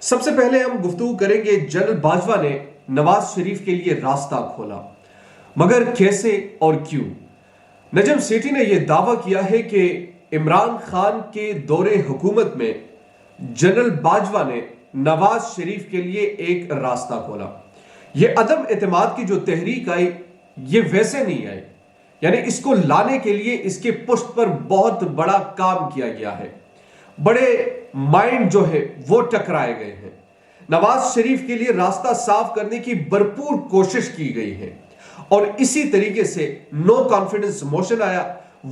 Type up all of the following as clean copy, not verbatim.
سب سے پہلے ہم گفتگو کریں گے جنرل باجوہ نے نواز شریف کے لیے راستہ کھولا، مگر کیسے اور کیوں؟ نجم سیٹھی نے یہ دعویٰ کیا ہے کہ عمران خان کے دور حکومت میں جنرل باجوہ نے نواز شریف کے لیے ایک راستہ کھولا۔ یہ عدم اعتماد کی جو تحریک آئی یہ ویسے نہیں آئی، یعنی اس کو لانے کے لیے اس کے پشت پر بہت بڑا کام کیا گیا ہے، بڑے مائنڈ جو ہے وہ ٹکرائے گئے ہیں۔ نواز شریف کے لیے راستہ صاف کرنے کی بھرپور کوشش کی گئی ہے، اور اسی طریقے سے نو کانفیڈنس موشن آیا۔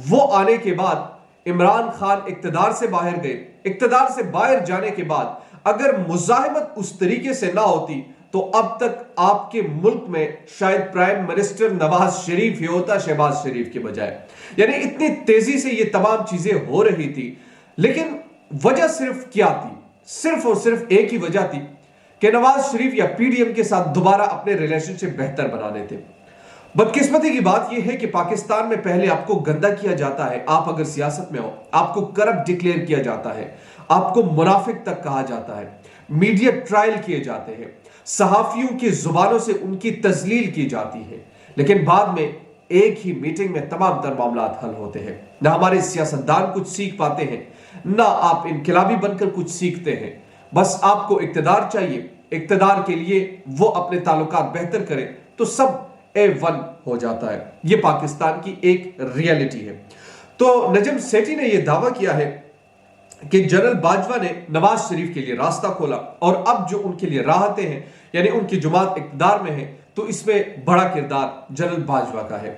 وہ آنے کے بعد عمران خان اقتدار سے باہر گئے۔ اقتدار سے باہر جانے کے بعد اگر مزاحمت اس طریقے سے نہ ہوتی تو اب تک آپ کے ملک میں شاید پرائم منسٹر نواز شریف ہی ہوتا، شہباز شریف کے بجائے۔ یعنی اتنی تیزی سے یہ تمام چیزیں ہو رہی تھی، لیکن وجہ صرف کیا تھی؟ صرف اور صرف ایک ہی وجہ تھی کہ نواز شریف یا پی ڈی ایم کے ساتھ دوبارہ اپنے ریلیشن شپ بہتر بنانے تھے۔ بدقسمتی کی بات یہ ہے کہ پاکستان میں پہلے آپ کو گندا کیا جاتا ہے، آپ اگر سیاست میں ہو آپ کو کرپٹ ڈکلیئر کیا جاتا ہے، آپ کو منافق تک کہا جاتا ہے، میڈیا ٹرائل کیے جاتے ہیں، صحافیوں کی زبانوں سے ان کی تذلیل کی جاتی ہے، لیکن بعد میں ایک ہی میٹنگ میں تمام تر معاملات حل ہوتے ہیں۔ نہ ہمارے سیاستدان کچھ سیکھ پاتے ہیں، نہ آپ انقلابی بن کر کچھ سیکھتے ہیں۔ بس آپ کو اقتدار چاہیے، اقتدار کے لیے وہ اپنے تعلقات بہتر کرے تو سب A1 ہو جاتا ہے۔ یہ پاکستان کی ایک ریئلٹی ہے۔ تو نجم سیٹھی نے یہ دعویٰ کیا ہے کہ جنرل باجوہ نے نواز شریف کے لیے راستہ کھولا، اور اب جو ان کے لیے راحتیں ہیں، یعنی ان کی جماعت اقتدار میں ہے، تو اس میں بڑا کردار جنرل باجوہ کا ہے۔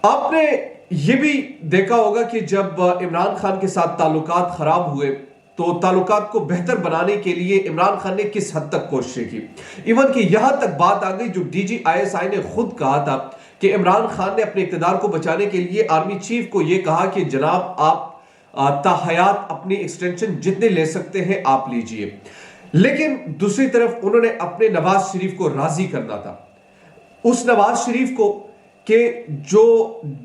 آپ نے یہ بھی دیکھا ہوگا کہ جب عمران خان کے ساتھ تعلقات خراب ہوئے تو تعلقات کو بہتر بنانے کے لیے عمران خان نے کس حد تک کوششیں کی، ایون کہ یہاں تک بات آ گئی جو DGISI نے خود کہا تھا کہ عمران خان نے اپنے اقتدار کو بچانے کے لیے آرمی چیف کو یہ کہا کہ جناب آپ تاحیات اپنی ایکسٹینشن جتنے لے سکتے ہیں آپ لیجئے، لیکن دوسری طرف انہوں نے اپنے نواز شریف کو راضی کرنا تھا۔ اس نواز شریف کو کہ جو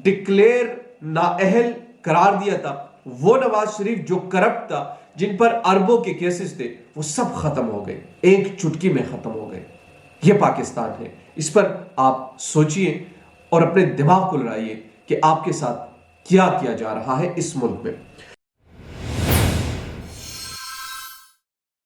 ڈکلیئر نااہل قرار دیا تھا، وہ نواز شریف جو کرپٹ تھا، جن پر اربوں کے کیسز تھے، وہ سب ختم ہو گئے، ایک چٹکی میں ختم ہو گئے۔ یہ پاکستان ہے، اس پر آپ سوچئے اور اپنے دماغ کو لڑائیے کہ آپ کے ساتھ کیا کیا جا رہا ہے اس ملک میں۔